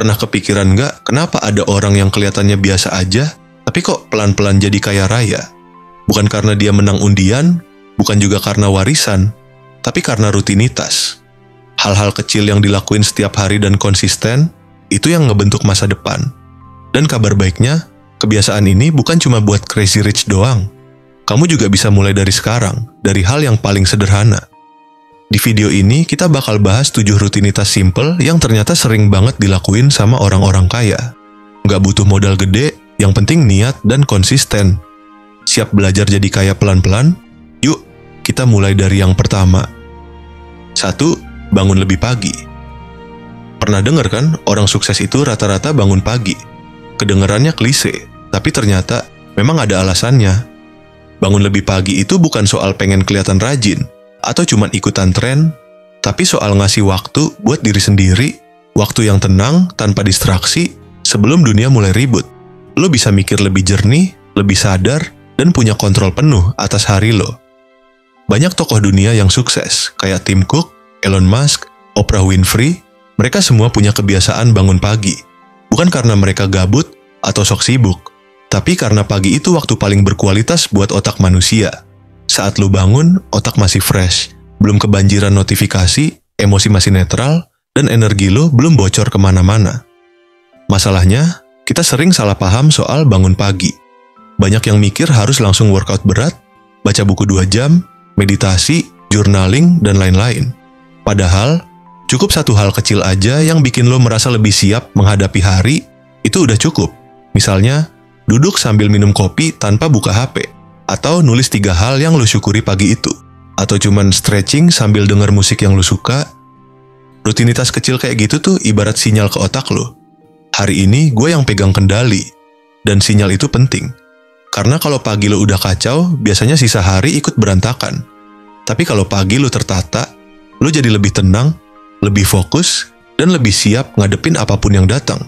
Pernah kepikiran nggak kenapa ada orang yang kelihatannya biasa aja, tapi kok pelan-pelan jadi kaya raya? Bukan karena dia menang undian, bukan juga karena warisan, tapi karena rutinitas. Hal-hal kecil yang dilakuin setiap hari dan konsisten, itu yang ngebentuk masa depan. Dan kabar baiknya, kebiasaan ini bukan cuma buat crazy rich doang. Kamu juga bisa mulai dari sekarang, dari hal yang paling sederhana. Di video ini, kita bakal bahas 7 rutinitas simple yang ternyata sering banget dilakuin sama orang-orang kaya. Nggak butuh modal gede, yang penting niat dan konsisten. Siap belajar jadi kaya pelan-pelan? Yuk, kita mulai dari yang pertama. 1. Bangun lebih pagi. Pernah denger kan, orang sukses itu rata-rata bangun pagi. Kedengerannya klise, tapi ternyata memang ada alasannya. Bangun lebih pagi itu bukan soal pengen kelihatan rajin, atau cuman ikutan tren, tapi soal ngasih waktu buat diri sendiri, waktu yang tenang tanpa distraksi sebelum dunia mulai ribut. Lo bisa mikir lebih jernih, lebih sadar, dan punya kontrol penuh atas hari lo. Banyak tokoh dunia yang sukses, kayak Tim Cook, Elon Musk, Oprah Winfrey, mereka semua punya kebiasaan bangun pagi. Bukan karena mereka gabut atau sok sibuk, tapi karena pagi itu waktu paling berkualitas buat otak manusia. Saat lu bangun, otak masih fresh, belum kebanjiran notifikasi, emosi masih netral, dan energi lu belum bocor kemana-mana. Masalahnya, kita sering salah paham soal bangun pagi. Banyak yang mikir harus langsung workout berat, baca buku 2 jam, meditasi, journaling, dan lain-lain. Padahal, cukup satu hal kecil aja yang bikin lo merasa lebih siap menghadapi hari, itu udah cukup. Misalnya, duduk sambil minum kopi tanpa buka HP. Atau nulis 3 hal yang lu syukuri pagi itu. Atau cuman stretching sambil denger musik yang lu suka. Rutinitas kecil kayak gitu tuh ibarat sinyal ke otak lu. Hari ini gue yang pegang kendali. Dan sinyal itu penting. Karena kalau pagi lu udah kacau, biasanya sisa hari ikut berantakan. Tapi kalau pagi lu tertata, lu jadi lebih tenang, lebih fokus, dan lebih siap ngadepin apapun yang datang.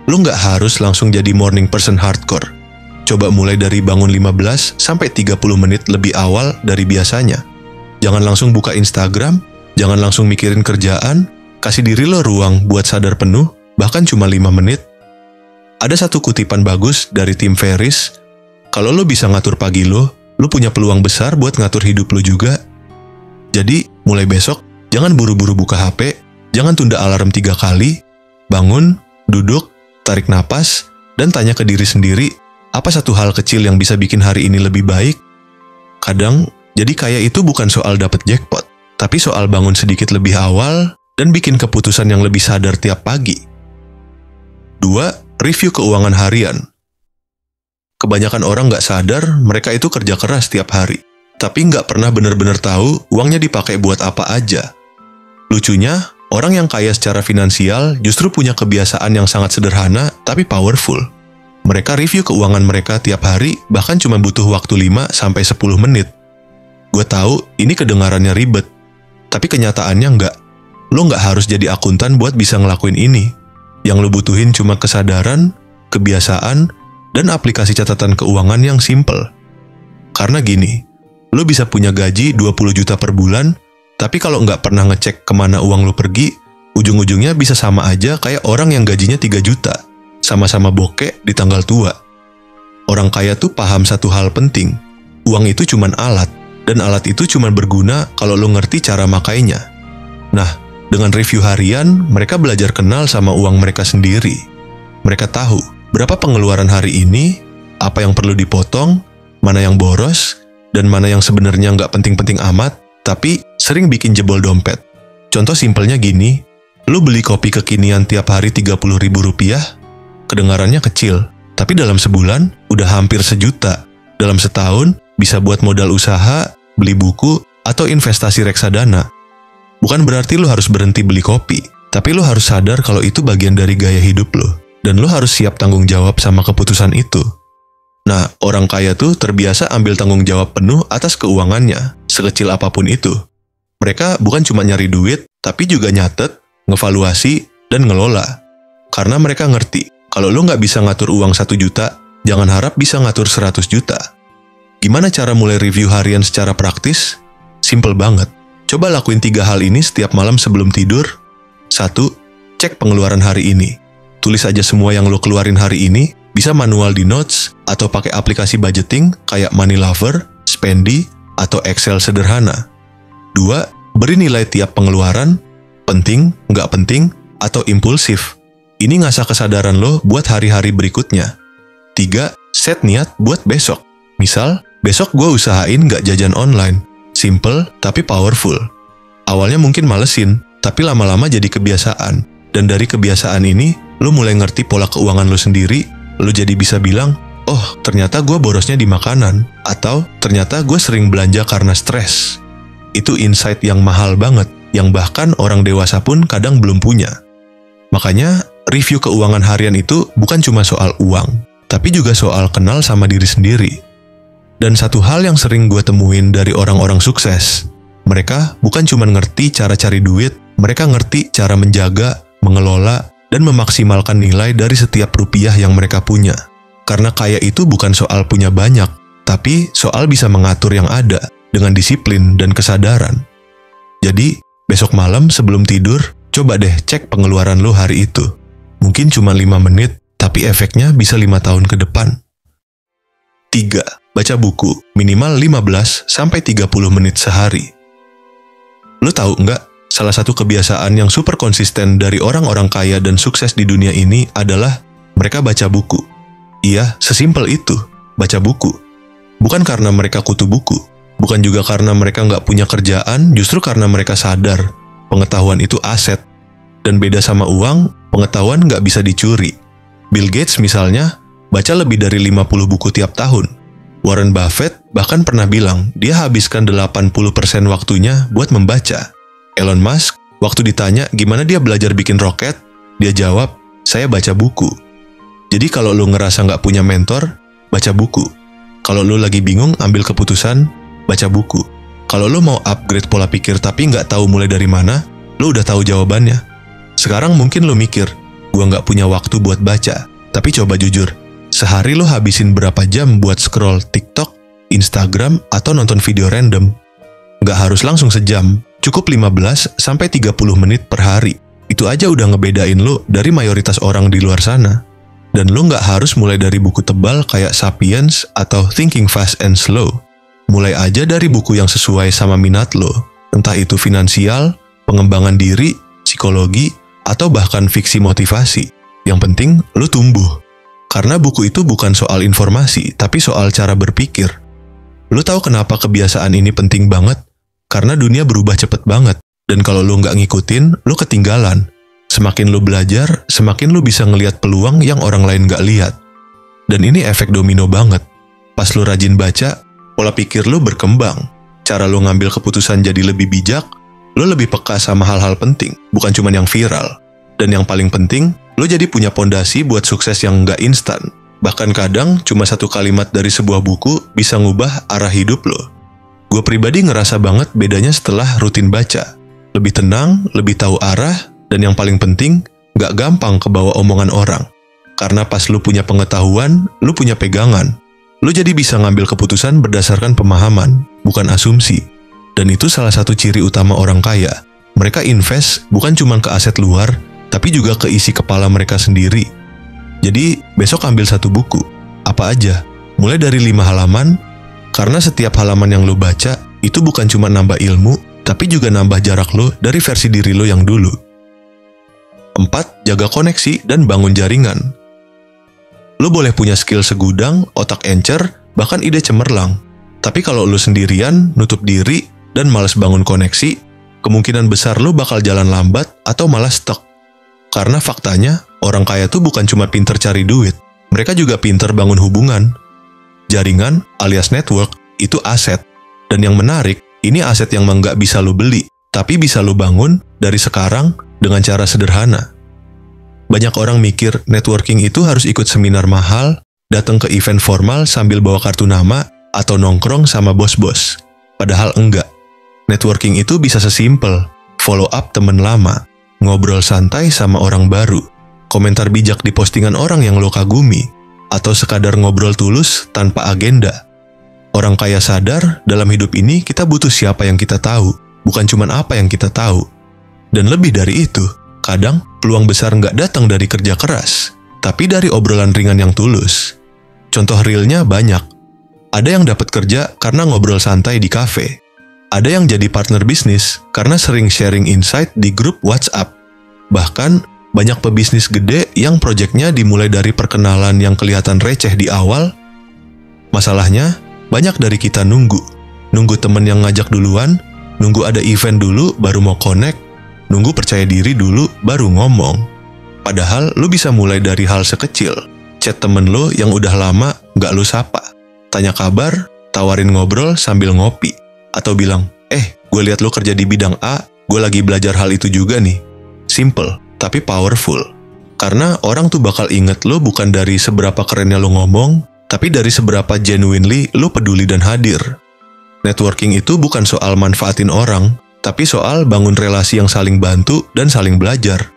Lu nggak harus langsung jadi morning person hardcore. Coba mulai dari bangun 15 sampai 30 menit lebih awal dari biasanya. Jangan langsung buka Instagram, jangan langsung mikirin kerjaan, kasih diri lo ruang buat sadar penuh, bahkan cuma 5 menit. Ada satu kutipan bagus dari Tim Ferriss, kalau lo bisa ngatur pagi lo punya peluang besar buat ngatur hidup lo juga. Jadi, mulai besok, jangan buru-buru buka HP, jangan tunda alarm 3 kali, bangun, duduk, tarik napas, dan tanya ke diri sendiri, apa satu hal kecil yang bisa bikin hari ini lebih baik? Kadang, jadi kaya itu bukan soal dapet jackpot, tapi soal bangun sedikit lebih awal dan bikin keputusan yang lebih sadar tiap pagi. 2. Review keuangan harian. Kebanyakan orang nggak sadar mereka itu kerja keras tiap hari, tapi nggak pernah benar-benar tahu uangnya dipakai buat apa aja. Lucunya, orang yang kaya secara finansial justru punya kebiasaan yang sangat sederhana tapi powerful. Mereka review keuangan mereka tiap hari, bahkan cuma butuh waktu 5-10 menit. Gue tahu ini kedengarannya ribet, tapi kenyataannya nggak. Lo nggak harus jadi akuntan buat bisa ngelakuin ini. Yang lo butuhin cuma kesadaran, kebiasaan, dan aplikasi catatan keuangan yang simple. Karena gini, lo bisa punya gaji 20 juta per bulan, tapi kalau nggak pernah ngecek kemana uang lo pergi, ujung-ujungnya bisa sama aja kayak orang yang gajinya 3 juta. Sama-sama bokeh di tanggal tua. Orang kaya tuh paham satu hal penting. Uang itu cuman alat, dan alat itu cuman berguna kalau lo ngerti cara makainya. Nah, dengan review harian, mereka belajar kenal sama uang mereka sendiri. Mereka tahu berapa pengeluaran hari ini, apa yang perlu dipotong, mana yang boros, dan mana yang sebenarnya nggak penting-penting amat, tapi sering bikin jebol dompet. Contoh simpelnya gini, lo beli kopi kekinian tiap hari Rp30.000, kedengarannya kecil, tapi dalam sebulan udah hampir 1 juta. Dalam setahun bisa buat modal usaha, beli buku, atau investasi reksadana. Bukan berarti lo harus berhenti beli kopi, tapi lo harus sadar kalau itu bagian dari gaya hidup lo, dan lo harus siap tanggung jawab sama keputusan itu. Nah, orang kaya tuh terbiasa ambil tanggung jawab penuh atas keuangannya, sekecil apapun itu. Mereka bukan cuma nyari duit, tapi juga nyatet, ngevaluasi, dan ngelola. Karena mereka ngerti, kalau lo nggak bisa ngatur uang 1 juta, jangan harap bisa ngatur 100 juta. Gimana cara mulai review harian secara praktis? Simple banget. Coba lakuin 3 hal ini setiap malam sebelum tidur. 1. Cek pengeluaran hari ini. tulis aja semua yang lo keluarin hari ini, bisa manual di notes atau pakai aplikasi budgeting kayak Money Lover, Spendy, atau Excel sederhana. 2. Beri nilai tiap pengeluaran, penting, nggak penting, atau impulsif. Ini ngasah kesadaran lo buat hari-hari berikutnya. 3. Set niat buat besok. Misal, besok gue usahain nggak jajan online. Simple tapi powerful. Awalnya mungkin malesin, tapi lama-lama jadi kebiasaan. Dan dari kebiasaan ini, lo mulai ngerti pola keuangan lo sendiri. Lo jadi bisa bilang, oh ternyata gue borosnya di makanan. Atau ternyata gue sering belanja karena stres. Itu insight yang mahal banget, yang bahkan orang dewasa pun kadang belum punya. Makanya, review keuangan harian itu bukan cuma soal uang, tapi juga soal kenal sama diri sendiri. Dan satu hal yang sering gue temuin dari orang-orang sukses, mereka bukan cuma ngerti cara cari duit, mereka ngerti cara menjaga, mengelola, dan memaksimalkan nilai dari setiap rupiah yang mereka punya. Karena kaya itu bukan soal punya banyak, tapi soal bisa mengatur yang ada dengan disiplin dan kesadaran. Jadi, besok malam sebelum tidur, coba deh cek pengeluaran lo hari itu. Mungkin cuma 5 menit, tapi efeknya bisa 5 tahun ke depan. 3. Baca buku, minimal 15-30 menit sehari. Lo tahu nggak, salah satu kebiasaan yang super konsisten dari orang-orang kaya dan sukses di dunia ini adalah mereka baca buku. Iya, sesimpel itu, baca buku. Bukan karena mereka kutu buku, bukan juga karena mereka nggak punya kerjaan, justru karena mereka sadar pengetahuan itu aset. Dan beda sama uang, pengetahuan nggak bisa dicuri. Bill Gates misalnya, baca lebih dari 50 buku tiap tahun. Warren Buffett bahkan pernah bilang dia habiskan 80% waktunya buat membaca. Elon Musk, waktu ditanya gimana dia belajar bikin roket, dia jawab, saya baca buku. Jadi kalau lo ngerasa nggak punya mentor, baca buku. Kalau lo lagi bingung ambil keputusan, baca buku. Kalau lo mau upgrade pola pikir tapi nggak tahu mulai dari mana, lo udah tahu jawabannya. Sekarang mungkin lo mikir, gua nggak punya waktu buat baca. Tapi coba jujur, sehari lo habisin berapa jam buat scroll TikTok, Instagram, atau nonton video random? Nggak harus langsung sejam, cukup 15-30 menit per hari. Itu aja udah ngebedain lo dari mayoritas orang di luar sana. Dan lo nggak harus mulai dari buku tebal kayak Sapiens atau Thinking Fast and Slow. Mulai aja dari buku yang sesuai sama minat lo, entah itu finansial, pengembangan diri, psikologi, atau bahkan fiksi motivasi. Yang penting, lo tumbuh. Karena buku itu bukan soal informasi, tapi soal cara berpikir. Lo tahu kenapa kebiasaan ini penting banget? Karena dunia berubah cepet banget. Dan kalau lo nggak ngikutin, lo ketinggalan. Semakin lo belajar, semakin lo bisa ngelihat peluang yang orang lain nggak lihat. Dan ini efek domino banget. Pas lo rajin baca, pola pikir lo berkembang. Cara lo ngambil keputusan jadi lebih bijak, lo lebih peka sama hal-hal penting, bukan cuma yang viral. Dan yang paling penting, lo jadi punya pondasi buat sukses yang nggak instan. Bahkan kadang, cuma satu kalimat dari sebuah buku bisa ngubah arah hidup lo. Gue pribadi ngerasa banget bedanya setelah rutin baca. Lebih tenang, lebih tahu arah, dan yang paling penting, nggak gampang kebawa omongan orang. Karena pas lo punya pengetahuan, lo punya pegangan. Lo jadi bisa ngambil keputusan berdasarkan pemahaman, bukan asumsi. Dan itu salah satu ciri utama orang kaya. Mereka invest bukan cuma ke aset luar, tapi juga ke isi kepala mereka sendiri. Jadi, besok ambil satu buku. Apa aja? Mulai dari 5 halaman, karena setiap halaman yang lo baca, itu bukan cuma nambah ilmu, tapi juga nambah jarak lo dari versi diri lo yang dulu. 4. Jaga koneksi dan bangun jaringan. Lo boleh punya skill segudang, otak encer, bahkan ide cemerlang. Tapi kalau lo sendirian, nutup diri, dan malas bangun koneksi, kemungkinan besar lo bakal jalan lambat atau malah stuck. Karena faktanya, orang kaya tuh bukan cuma pinter cari duit, mereka juga pinter bangun hubungan. Jaringan alias network itu aset. Dan yang menarik, ini aset yang nggak bisa lo beli, tapi bisa lo bangun dari sekarang dengan cara sederhana. Banyak orang mikir networking itu harus ikut seminar mahal, datang ke event formal sambil bawa kartu nama, atau nongkrong sama bos-bos. Padahal enggak. Networking itu bisa sesimpel, follow up temen lama, ngobrol santai sama orang baru, komentar bijak di postingan orang yang lo kagumi, atau sekadar ngobrol tulus tanpa agenda. Orang kaya sadar, dalam hidup ini kita butuh siapa yang kita tahu, bukan cuma apa yang kita tahu. Dan lebih dari itu, Kadang, peluang besar nggak datang dari kerja keras, tapi dari obrolan ringan yang tulus. Contoh realnya banyak. Ada yang dapat kerja karena ngobrol santai di kafe. Ada yang jadi partner bisnis karena sering sharing insight di grup WhatsApp. Bahkan, banyak pebisnis gede yang proyeknya dimulai dari perkenalan yang kelihatan receh di awal. Masalahnya, banyak dari kita nunggu temen yang ngajak duluan, nunggu ada event dulu baru mau connect, nunggu percaya diri dulu baru ngomong. Padahal lu bisa mulai dari hal sekecil. Chat temen lu yang udah lama gak lu sapa. Tanya kabar, tawarin ngobrol sambil ngopi. Atau bilang, gue liat lu kerja di bidang A, gue lagi belajar hal itu juga nih. Simple, tapi powerful. Karena orang tuh bakal inget lu bukan dari seberapa kerennya lu ngomong, tapi dari seberapa genuinely lu peduli dan hadir. Networking itu bukan soal manfaatin orang, tapi soal bangun relasi yang saling bantu dan saling belajar.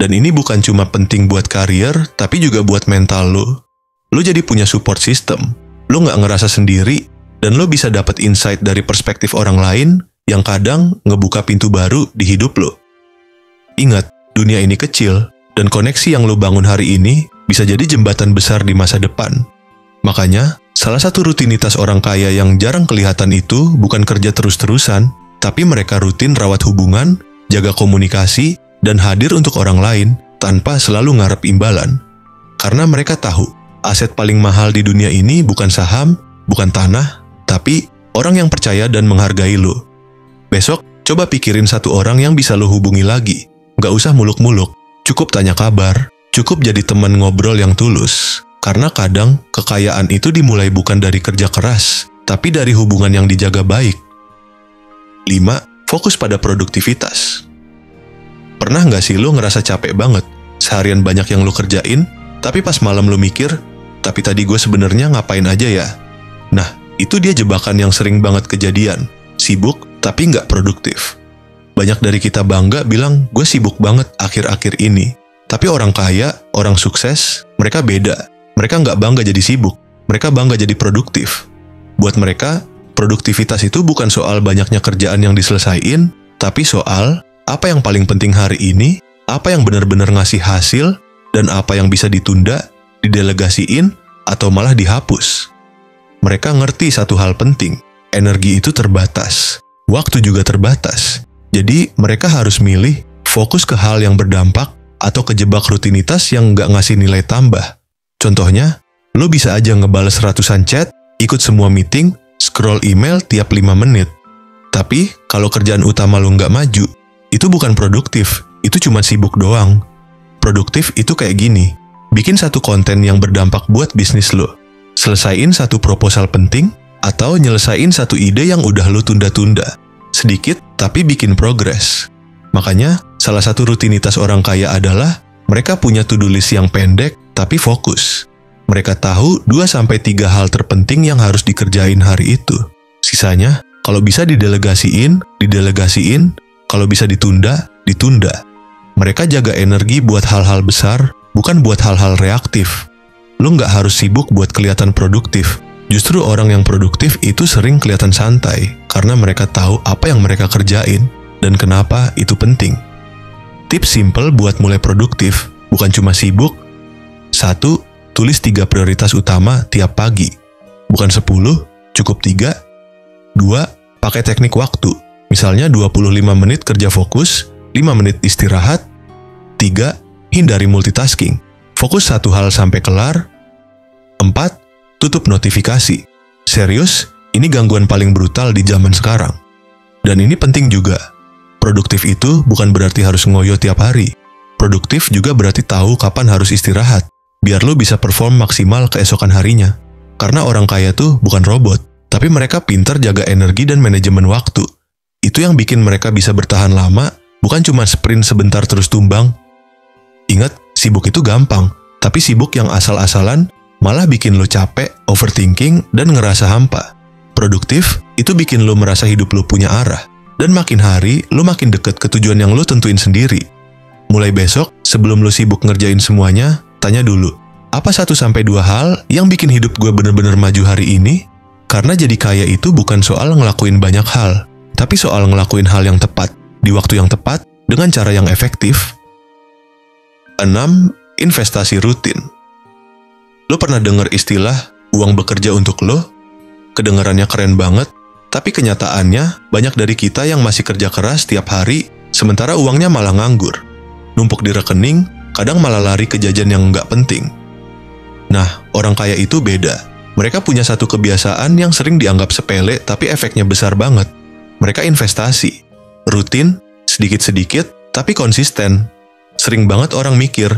Dan ini bukan cuma penting buat karier, tapi juga buat mental lu. Lu jadi punya support system. Lu nggak ngerasa sendiri, dan lu bisa dapat insight dari perspektif orang lain yang kadang ngebuka pintu baru di hidup lu. Ingat, dunia ini kecil, dan koneksi yang lu bangun hari ini bisa jadi jembatan besar di masa depan. Makanya, salah satu rutinitas orang kaya yang jarang kelihatan itu bukan kerja terus-terusan, tapi mereka rutin rawat hubungan, jaga komunikasi, dan hadir untuk orang lain tanpa selalu ngarep imbalan. Karena mereka tahu, aset paling mahal di dunia ini bukan saham, bukan tanah, tapi orang yang percaya dan menghargai lu. Besok, coba pikirin satu orang yang bisa lu hubungi lagi. Gak usah muluk-muluk, cukup tanya kabar, cukup jadi teman ngobrol yang tulus. Karena kadang, kekayaan itu dimulai bukan dari kerja keras, tapi dari hubungan yang dijaga baik. 5. Fokus pada produktivitas. Pernah nggak sih lu ngerasa capek banget? Seharian banyak yang lu kerjain, tapi pas malam lu mikir, tapi tadi gue sebenarnya ngapain aja ya? Nah, itu dia jebakan yang sering banget kejadian. Sibuk, tapi nggak produktif. Banyak dari kita bangga bilang, gue sibuk banget akhir-akhir ini. Tapi orang kaya, orang sukses, mereka beda. Mereka nggak bangga jadi sibuk, mereka bangga jadi produktif. Buat mereka, produktivitas itu bukan soal banyaknya kerjaan yang diselesaikan, tapi soal apa yang paling penting hari ini, apa yang benar-benar ngasih hasil, dan apa yang bisa ditunda, didelegasiin, atau malah dihapus. Mereka ngerti satu hal penting, energi itu terbatas, waktu juga terbatas. Jadi mereka harus milih fokus ke hal yang berdampak atau kejebak rutinitas yang nggak ngasih nilai tambah. Contohnya, lo bisa aja ngebales ratusan chat, ikut semua meeting, scroll email tiap 5 menit. Tapi, kalau kerjaan utama lo nggak maju, itu bukan produktif, itu cuma sibuk doang. Produktif itu kayak gini, bikin satu konten yang berdampak buat bisnis lo, selesaiin satu proposal penting, atau nyelesain satu ide yang udah lo tunda-tunda. Sedikit, tapi bikin progres. Makanya, salah satu rutinitas orang kaya adalah mereka punya to-do list yang pendek, tapi fokus. Mereka tahu 2-3 hal terpenting yang harus dikerjain hari itu. Sisanya, kalau bisa didelegasiin, kalau bisa ditunda, ditunda. Mereka jaga energi buat hal-hal besar, bukan buat hal-hal reaktif. Lu nggak harus sibuk buat kelihatan produktif. Justru orang yang produktif itu sering kelihatan santai, karena mereka tahu apa yang mereka kerjain, dan kenapa itu penting. Tips simple buat mulai produktif, bukan cuma sibuk. 1. Tulis 3 prioritas utama tiap pagi. Bukan 10, cukup 3. 2. Pakai teknik waktu. Misalnya 25 menit kerja fokus, 5 menit istirahat. 3. Hindari multitasking. Fokus satu hal sampai kelar. 4. Tutup notifikasi. Serius, ini gangguan paling brutal di zaman sekarang. Dan ini penting juga. Produktif itu bukan berarti harus ngoyo tiap hari. Produktif juga berarti tahu kapan harus istirahat, biar lo bisa perform maksimal keesokan harinya. Karena orang kaya tuh bukan robot, tapi mereka pintar jaga energi dan manajemen waktu. Itu yang bikin mereka bisa bertahan lama, bukan cuma sprint sebentar terus tumbang. Ingat, sibuk itu gampang, tapi sibuk yang asal-asalan malah bikin lo capek, overthinking, dan ngerasa hampa. Produktif itu bikin lo merasa hidup lo punya arah, dan makin hari lo makin deket ke tujuan yang lo tentuin sendiri. Mulai besok, sebelum lo sibuk ngerjain semuanya, tanya dulu, apa 1-2 hal yang bikin hidup gue bener-bener maju hari ini? Karena jadi kaya itu bukan soal ngelakuin banyak hal, tapi soal ngelakuin hal yang tepat, di waktu yang tepat, dengan cara yang efektif. 6. Investasi rutin. Lo pernah dengar istilah uang bekerja untuk lo? Kedengarannya keren banget, tapi kenyataannya banyak dari kita yang masih kerja keras tiap hari, sementara uangnya malah nganggur. Numpuk di rekening, kadang malah lari ke jajan yang nggak penting. Nah, orang kaya itu beda. Mereka punya satu kebiasaan yang sering dianggap sepele tapi efeknya besar banget. Mereka investasi. Rutin, sedikit-sedikit, tapi konsisten. Sering banget orang mikir,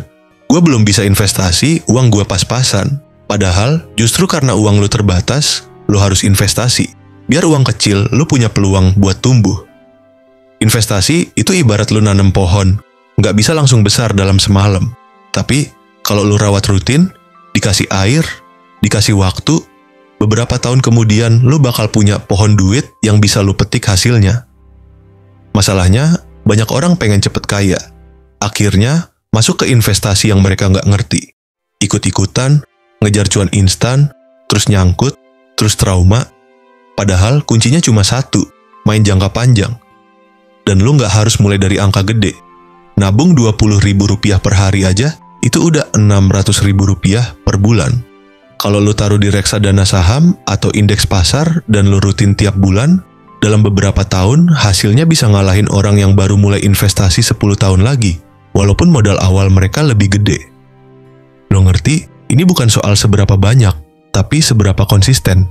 gue belum bisa investasi, uang gue pas-pasan. Padahal, justru karena uang lo terbatas, lo harus investasi. Biar uang kecil, lo punya peluang buat tumbuh. Investasi itu ibarat lo nanam pohon. Nggak bisa langsung besar dalam semalam. Tapi, kalau lo rawat rutin, dikasih air, dikasih waktu, beberapa tahun kemudian lo bakal punya pohon duit yang bisa lo petik hasilnya. Masalahnya, banyak orang pengen cepet kaya. Akhirnya, masuk ke investasi yang mereka nggak ngerti. Ikut-ikutan, ngejar cuan instan, terus nyangkut, terus trauma. Padahal kuncinya cuma satu, main jangka panjang. Dan lu nggak harus mulai dari angka gede. Nabung Rp20.000 per hari aja, itu udah Rp600.000 per bulan. Kalau lu taruh di reksadana saham atau indeks pasar dan lu rutin tiap bulan, dalam beberapa tahun hasilnya bisa ngalahin orang yang baru mulai investasi 10 tahun lagi, walaupun modal awal mereka lebih gede. Lo ngerti? Ini bukan soal seberapa banyak, tapi seberapa konsisten.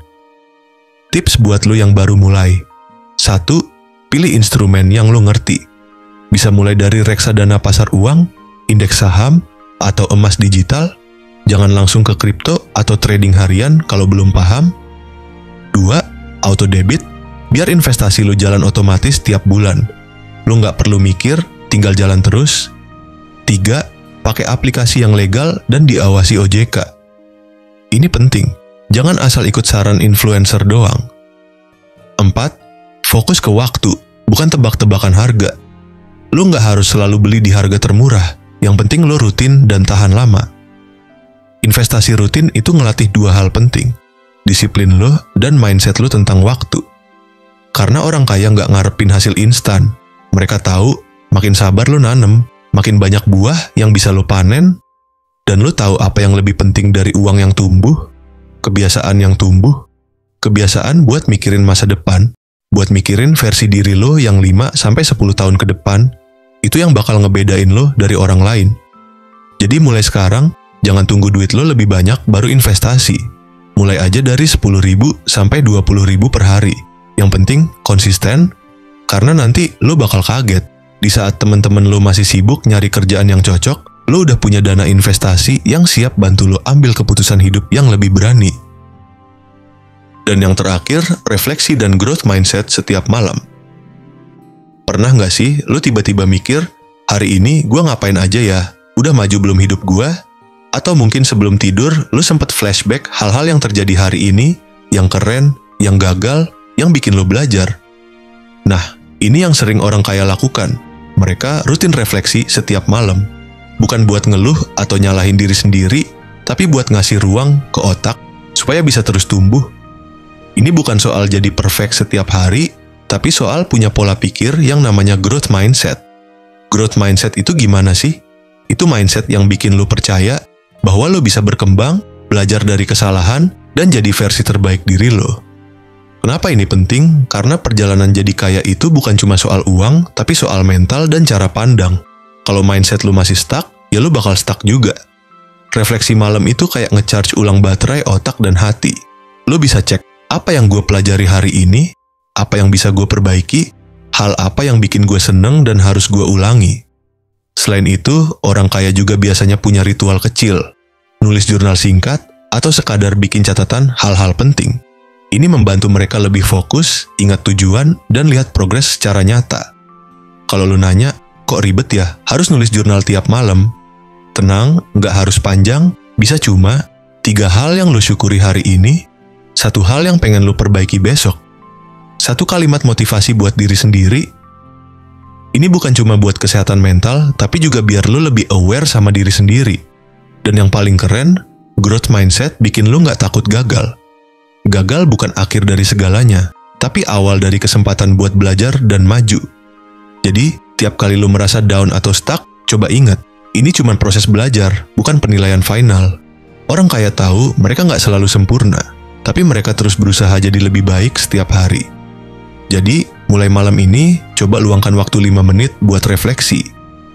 Tips buat lo yang baru mulai. 1. Pilih instrumen yang lo ngerti. Bisa mulai dari reksadana pasar uang, indeks saham, atau emas digital. Jangan langsung ke kripto atau trading harian kalau belum paham. 2. Auto debit. Biar investasi lo jalan otomatis tiap bulan. Lo nggak perlu mikir, tinggal jalan terus. 3. Pakai aplikasi yang legal dan diawasi OJK. Ini penting, jangan asal ikut saran influencer doang. 4. Fokus ke waktu, bukan tebak-tebakan harga. Lo nggak harus selalu beli di harga termurah, yang penting lo rutin dan tahan lama. Investasi rutin itu ngelatih 2 hal penting, disiplin lo dan mindset lo tentang waktu. Karena orang kaya nggak ngarepin hasil instan, mereka tahu makin sabar lo nanem, makin banyak buah yang bisa lo panen, dan lo tahu apa yang lebih penting dari uang yang tumbuh, kebiasaan yang tumbuh, kebiasaan buat mikirin masa depan, buat mikirin versi diri lo yang 5-10 tahun ke depan, itu yang bakal ngebedain lo dari orang lain. Jadi mulai sekarang, jangan tunggu duit lo lebih banyak baru investasi. Mulai aja dari 10.000 sampai 20.000 per hari. Yang penting konsisten, karena nanti lo bakal kaget. Di saat teman-teman lo masih sibuk nyari kerjaan yang cocok, lo udah punya dana investasi yang siap bantu lo ambil keputusan hidup yang lebih berani. Dan yang terakhir, refleksi dan growth mindset setiap malam. Pernah nggak sih lo tiba-tiba mikir, hari ini gue ngapain aja ya? Udah maju belum hidup gue? Atau mungkin sebelum tidur, lo sempet flashback hal-hal yang terjadi hari ini, yang keren, yang gagal, yang bikin lo belajar. Nah, ini yang sering orang kaya lakukan. Mereka rutin refleksi setiap malam. Bukan buat ngeluh atau nyalahin diri sendiri, tapi buat ngasih ruang ke otak supaya bisa terus tumbuh. Ini bukan soal jadi perfect setiap hari, tapi soal punya pola pikir yang namanya growth mindset. Growth mindset itu gimana sih? Itu mindset yang bikin lo percaya bahwa lo bisa berkembang, belajar dari kesalahan, dan jadi versi terbaik diri lo. Kenapa ini penting? Karena perjalanan jadi kaya itu bukan cuma soal uang, tapi soal mental dan cara pandang. Kalau mindset lo masih stuck, ya lo bakal stuck juga. Refleksi malam itu kayak ngecharge ulang baterai otak dan hati. Lo bisa cek, apa yang gue pelajari hari ini, apa yang bisa gue perbaiki, hal apa yang bikin gue seneng dan harus gue ulangi. Selain itu, orang kaya juga biasanya punya ritual kecil, nulis jurnal singkat, atau sekadar bikin catatan hal-hal penting. Ini membantu mereka lebih fokus, ingat tujuan, dan lihat progres secara nyata. Kalau lu nanya, kok ribet ya, harus nulis jurnal tiap malam? Tenang, nggak harus panjang, bisa cuma 3 hal yang lu syukuri hari ini, 1 hal yang pengen lu perbaiki besok, 1 kalimat motivasi buat diri sendiri. Ini bukan cuma buat kesehatan mental, tapi juga biar lu lebih aware sama diri sendiri. Dan yang paling keren, growth mindset bikin lu nggak takut gagal. Gagal bukan akhir dari segalanya, tapi awal dari kesempatan buat belajar dan maju. Jadi, tiap kali lu merasa down atau stuck, coba ingat, ini cuma proses belajar, bukan penilaian final. Orang kaya tahu mereka nggak selalu sempurna, tapi mereka terus berusaha jadi lebih baik setiap hari. Jadi, mulai malam ini, coba luangkan waktu 5 menit buat refleksi.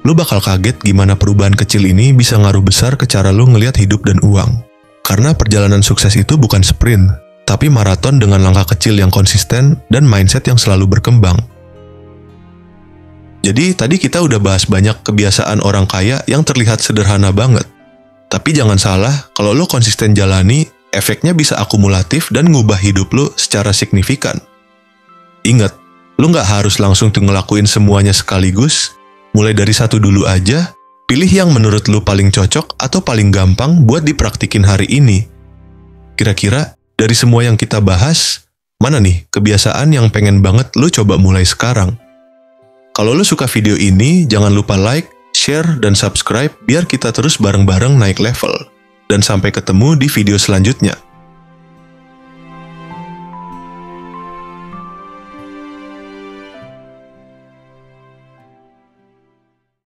Lo bakal kaget gimana perubahan kecil ini bisa ngaruh besar ke cara lo ngelihat hidup dan uang. Karena perjalanan sukses itu bukan sprint, tapi maraton dengan langkah kecil yang konsisten dan mindset yang selalu berkembang. Jadi, tadi kita udah bahas banyak kebiasaan orang kaya yang terlihat sederhana banget. Tapi jangan salah, kalau lo konsisten jalani, efeknya bisa akumulatif dan ngubah hidup lo secara signifikan. Ingat, lo nggak harus langsung ngelakuin semuanya sekaligus. Mulai dari satu dulu aja, pilih yang menurut lo paling cocok atau paling gampang buat dipraktikin hari ini. Kira-kira, dari semua yang kita bahas, mana nih kebiasaan yang pengen banget lo coba mulai sekarang? Kalau lo suka video ini, jangan lupa like, share, dan subscribe biar kita terus bareng-bareng naik level. Dan sampai ketemu di video selanjutnya.